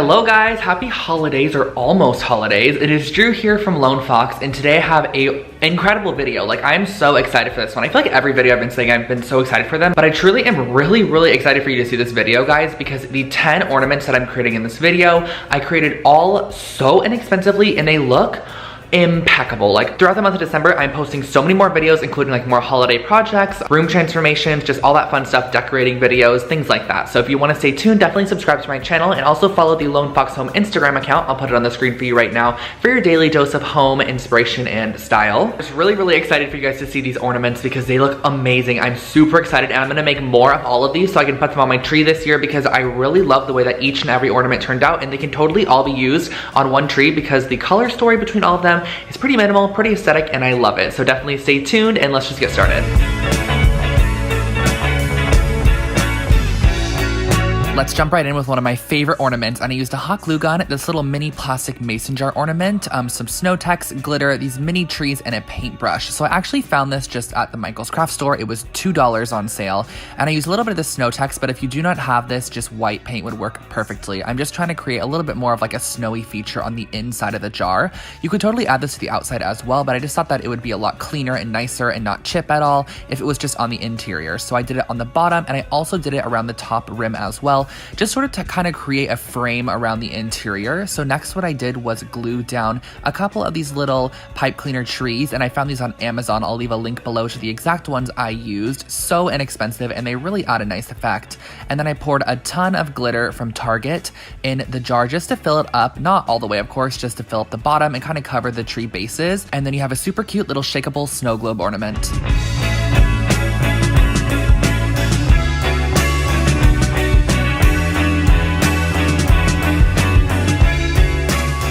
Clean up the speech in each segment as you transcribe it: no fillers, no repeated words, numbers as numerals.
Hello guys, happy holidays or almost holidays. It is Drew here from Lone Fox, and today I have a incredible video. Like, I'm so excited for this one. I feel like every video I've been saying I've been so excited for them, but I truly am really excited for you to see this video, guys, because the 10 ornaments that I'm creating in this video, I created all so inexpensively and they look impeccable. Like, throughout the month of December, I'm posting so many more videos, including like more holiday projects, room transformations, just all that fun stuff, decorating videos, things like that. So if you want to stay tuned, definitely subscribe to my channel and also follow the Lone Fox Home Instagram account. I'll put it on the screen for you right now for your daily dose of home inspiration and style. I'm just really excited for you guys to see these ornaments because they look amazing. I'm super excited, and I'm gonna make more of all of these so I can put them on my tree this year because I really love the way that each and every ornament turned out, and they can totally all be used on one tree because the color story between all of them is pretty minimal, pretty aesthetic, and I love it. So definitely stay tuned and let's just get started. Let's jump right in with one of my favorite ornaments, and I used a hot glue gun, this little mini plastic mason jar ornament, some snow text, glitter, these mini trees, and a paintbrush. So I actually found this just at the Michael's craft store. It was $2 on sale, and I used a little bit of the snow text, but if you do not have this, just white paint would work perfectly. I'm just trying to create a little bit more of like a snowy feature on the inside of the jar. You could totally add this to the outside as well, but I just thought that it would be a lot cleaner and nicer and not chip at all if it was just on the interior. So I did it on the bottom, and I also did it around the top rim as well, just sort of to kind of create a frame around the interior. So next what I did was glue down a couple of these little pipe cleaner trees, and I found these on Amazon. I'll leave a link below to the exact ones I used. So inexpensive, and they really add a nice effect. And then I poured a ton of glitter from Target in the jar just to fill it up, not all the way of course, just to fill up the bottom and kind of cover the tree bases. And then you have a super cute little shakeable snow globe ornament.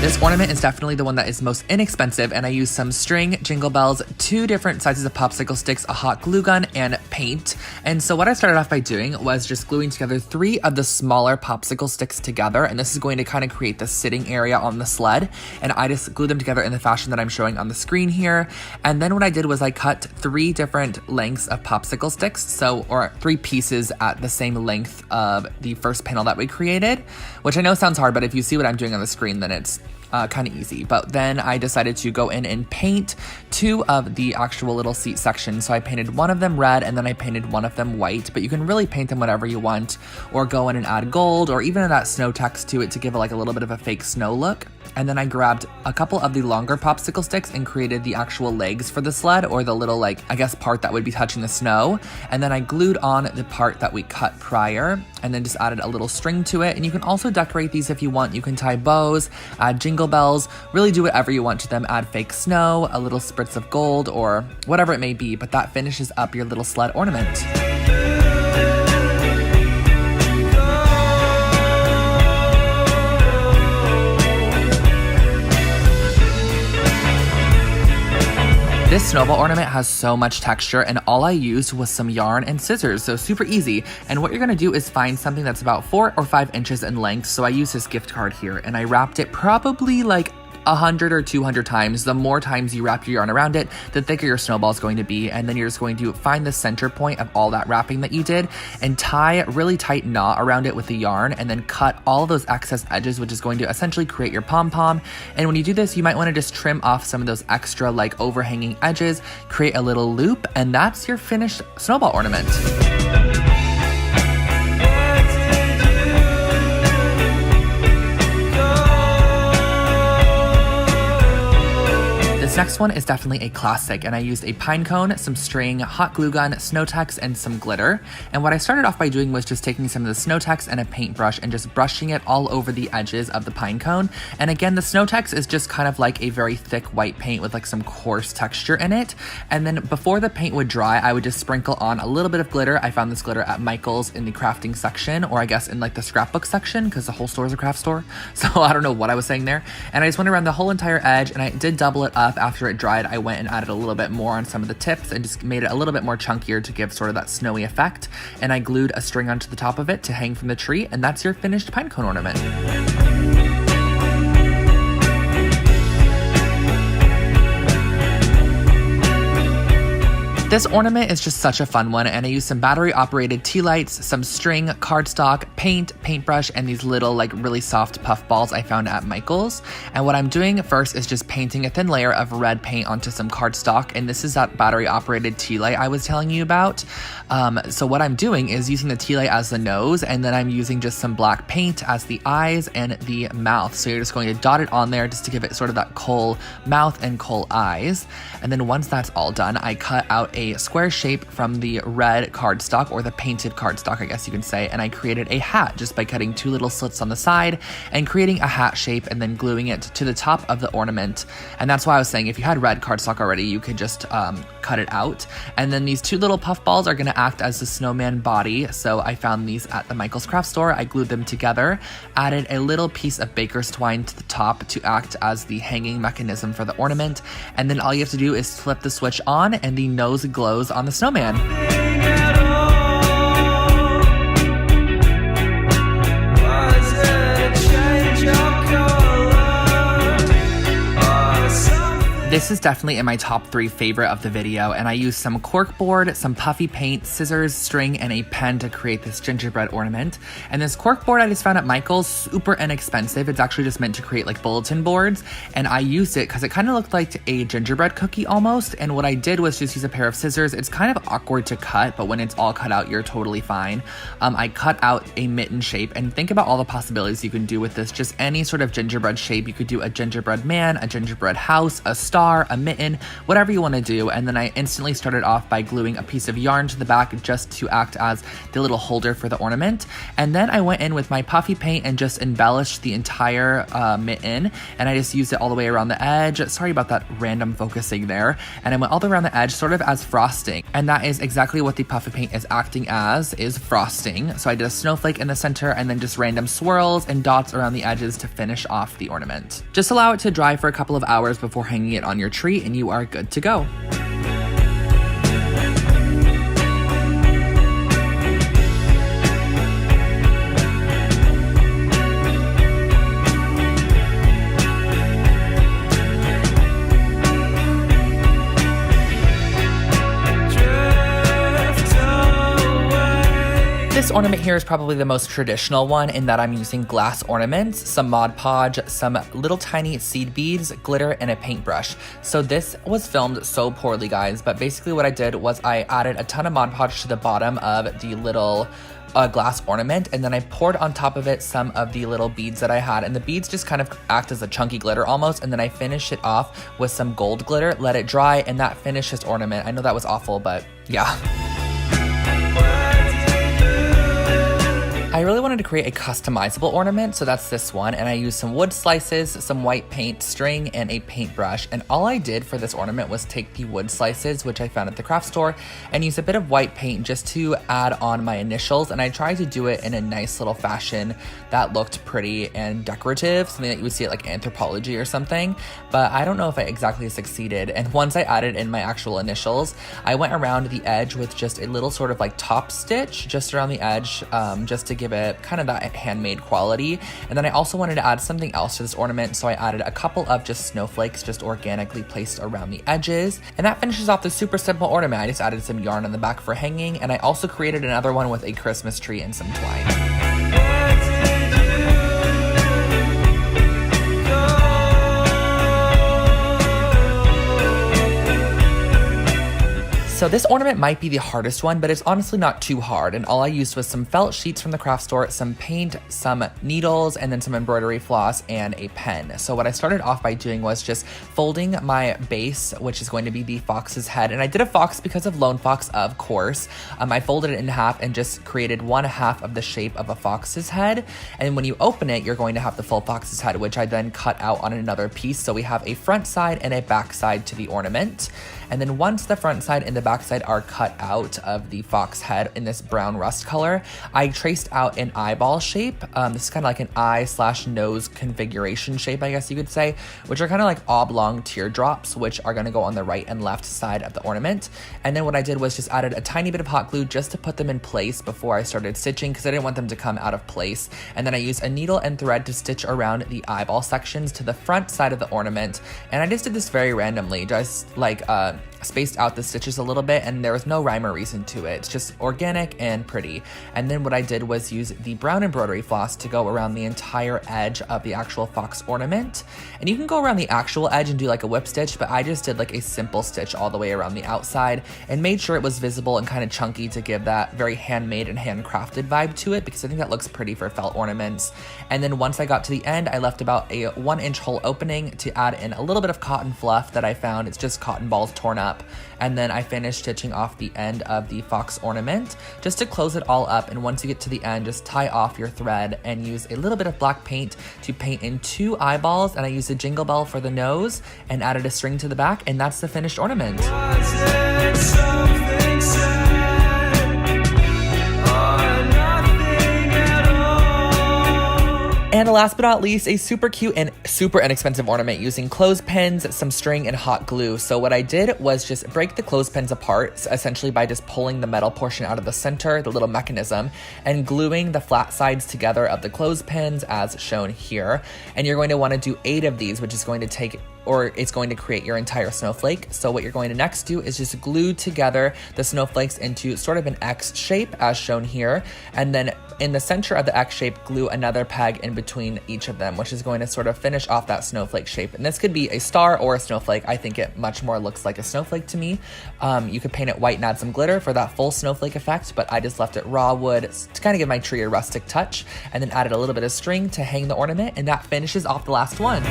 This ornament is definitely the one that is most inexpensive, and I used some string, jingle bells, 2 different sizes of popsicle sticks, a hot glue gun, and paint. And so what I started off by doing was just gluing together 3 of the smaller popsicle sticks together, and this is going to kind of create the sitting area on the sled. And I just glued them together in the fashion that I'm showing on the screen here. And then what I did was I cut 3 different lengths of popsicle sticks, or 3 pieces at the same length of the first panel that we created, which I know sounds hard, but if you see what I'm doing on the screen, then it's kind of easy. But then I decided to go in and paint 2 of the actual little seat sections. So I painted one of them red, and then I painted one of them white, but you can really paint them whatever you want, or go in and add gold, or even that snow text to it to give it like a little bit of a fake snow look. And then I grabbed a couple of the longer popsicle sticks and created the actual legs for the sled, or the little, like, I guess part that would be touching the snow. And then I glued on the part that we cut prior, and then just added a little string to it. And you can also decorate these if you want. You can tie bows, add jingle bells, really do whatever you want to them. Add fake snow, a little spritz of gold, or whatever it may be, but that finishes up your little sled ornament. This snowball ornament has so much texture, and all I used was some yarn and scissors, so super easy. And what you're gonna do is find something that's about 4 or 5 inches in length. So I used this gift card here, and I wrapped it probably like 100 or 200 times. The more times you wrap your yarn around it, the thicker your snowball is going to be. And then you're just going to find the center point of all that wrapping that you did and tie a really tight knot around it with the yarn, and then cut all of those excess edges, which is going to essentially create your pom-pom. And when you do this, you might want to just trim off some of those extra like overhanging edges, create a little loop, and that's your finished snowball ornament. This next one is definitely a classic, and I used a pine cone, some string, hot glue gun, snow text, and some glitter. And what I started off by doing was just taking some of the snow text and a paintbrush and just brushing it all over the edges of the pine cone. And again, the snow text is just kind of like a very thick white paint with like some coarse texture in it. And then before the paint would dry, I would just sprinkle on a little bit of glitter. I found this glitter at Michael's in the crafting section, or I guess in like the scrapbook section, because the whole store is a craft store. So I don't know what I was saying there. And I just went around the whole entire edge, and I did double it up. After it dried, I went and added a little bit more on some of the tips and just made it a little bit more chunkier to give sort of that snowy effect. And I glued a string onto the top of it to hang from the tree, and that's your finished pine cone ornament. This ornament is just such a fun one, and I used some battery operated tea lights, some string, cardstock, paint, paintbrush, and these little like really soft puff balls I found at Michael's. And what I'm doing first is just painting a thin layer of red paint onto some cardstock, and this is that battery operated tea light I was telling you about. So what I'm doing is using the tea light as the nose, and then I'm using just some black paint as the eyes and the mouth. So you're just going to dot it on there just to give it sort of that coal mouth and coal eyes. And then once that's all done, I cut out a square shape from the red cardstock, or the painted cardstock, I guess you could say, and I created a hat just by cutting 2 little slits on the side and creating a hat shape and then gluing it to the top of the ornament. And that's why I was saying if you had red cardstock already, you could just cut it out. And then these 2 little puff balls are going to act as the snowman body. So I found these at the Michael's craft store. I glued them together, added a little piece of baker's twine to the top to act as the hanging mechanism for the ornament. And then all you have to do is flip the switch on and the nose glows on the snowman. This is definitely in my top 3 favorite of the video, and I used some corkboard, some puffy paint, scissors, string, and a pen to create this gingerbread ornament. And this corkboard I just found at Michael's, super inexpensive. It's actually just meant to create like bulletin boards, and I used it because it kind of looked like a gingerbread cookie almost. And what I did was just use a pair of scissors. It's kind of awkward to cut, but when it's all cut out, you're totally fine. I cut out a mitten shape, and think about all the possibilities you can do with this. Just any sort of gingerbread shape. You could do a gingerbread man, a gingerbread house, a star, a mitten, whatever you want to do. And then I instantly started off by gluing a piece of yarn to the back just to act as the little holder for the ornament. And then I went in with my puffy paint and just embellished the entire mitten, and I just used it all the way around the edge. Sorry about that random focusing there. And I went all the way around the edge sort of as frosting, and that is exactly what the puffy paint is acting as, is frosting. So I did a snowflake in the center and then just random swirls and dots around the edges to finish off the ornament. Just allow it to dry for a couple of hours before hanging it on your tree, and you are good to go. This ornament here is probably the most traditional one in that I'm using glass ornaments, some Mod Podge, some little tiny seed beads, glitter, and a paintbrush. So this was filmed so poorly, guys, but basically what I did was I added a ton of Mod Podge to the bottom of the little glass ornament, and then I poured on top of it some of the little beads that I had, and the beads just kind of act as a chunky glitter almost, and then I finished it off with some gold glitter, let it dry, and that finished this ornament. I know that was awful, but yeah. I really wanted to create a customizable ornament, so that's this one, and I used some wood slices, some white paint, string, and a paintbrush. And all I did for this ornament was take the wood slices, which I found at the craft store, and use a bit of white paint just to add on my initials. And I tried to do it in a nice little fashion that looked pretty and decorative, something that you would see at like Anthropology or something, but I don't know if I exactly succeeded. And once I added in my actual initials, I went around the edge with just a little sort of like top stitch just around the edge, just to give it kind of that handmade quality. And then I also wanted to add something else to this ornament, so I added a couple of just snowflakes just organically placed around the edges. And that finishes off the super simple ornament. I just added some yarn on the back for hanging, and I also created another one with a Christmas tree and some twine. So this ornament might be the hardest one, but it's honestly not too hard. And all I used was some felt sheets from the craft store, some paint, some needles, and then some embroidery floss and a pen. So what I started off by doing was just folding my base, which is going to be the fox's head. And I did a fox because of Lone Fox, of course. I folded it in half and just created 1/2 of the shape of a fox's head. And when you open it, you're going to have the full fox's head, which I then cut out on another piece. So we have a front side and a back side to the ornament. And then once the front side and the back side are cut out of the fox head in this brown rust color, I traced out an eyeball shape. This is kind of like an eye/nose configuration shape, I guess you could say, which are kind of like oblong teardrops, which are going to go on the right and left side of the ornament. And then what I did was just added a tiny bit of hot glue just to put them in place before I started stitching, because I didn't want them to come out of place. And then I used a needle and thread to stitch around the eyeball sections to the front side of the ornament. And I just did this very randomly, just like spaced out the stitches a little bit, and there was no rhyme or reason to it. It's just organic and pretty. And then what I did was use the brown embroidery floss to go around the entire edge of the actual fox ornament. And you can go around the actual edge and do like a whip stitch, but I just did like a simple stitch all the way around the outside and made sure it was visible and kind of chunky to give that very handmade and handcrafted vibe to it, because I think that looks pretty for felt ornaments. And then once I got to the end, I left about a 1-inch hole opening to add in a little bit of cotton fluff that I found. It's just cotton balls torn up. And then I finished stitching off the end of the fox ornament just to close it all up. And once you get to the end, just tie off your thread and use a little bit of black paint to paint in 2 eyeballs. And I used a jingle bell for the nose and added a string to the back, and that's the finished ornament. And last but not least, a super cute and super inexpensive ornament using clothespins, some string, and hot glue. So what I did was just break the clothespins apart, essentially by just pulling the metal portion out of the center, the little mechanism, and gluing the flat sides together of the clothespins as shown here. And you're going to want to do 8 of these, which is going to take, or it's going to create your entire snowflake. So what you're going to next do is just glue together the snowflakes into sort of an X shape as shown here. And then in the center of the X shape, glue another peg in between each of them, which is going to sort of finish off that snowflake shape. And this could be a star or a snowflake. I think it much more looks like a snowflake to me. You could paint it white and add some glitter for that full snowflake effect, but I just left it raw wood to kind of give my tree a rustic touch, and then added a little bit of string to hang the ornament, and that finishes off the last one.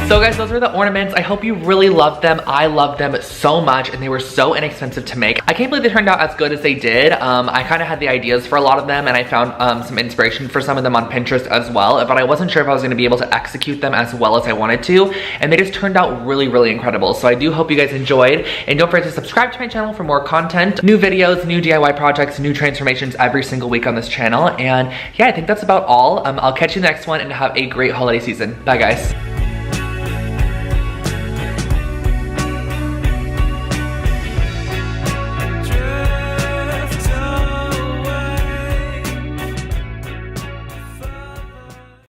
So guys, those were the ornaments. I hope you really loved them. I loved them so much, and they were so inexpensive to make. I can't believe they turned out as good as they did. I kind of had the ideas for a lot of them, and I found some inspiration for some of them on Pinterest as well, but I wasn't sure if I was gonna be able to execute them as well as I wanted to, and they just turned out really, really incredible. So I do hope you guys enjoyed, and don't forget to subscribe to my channel for more content, new videos, new DIY projects, new transformations every single week on this channel. And yeah, I think that's about all. I'll catch you in the next one, and have a great holiday season. Bye guys.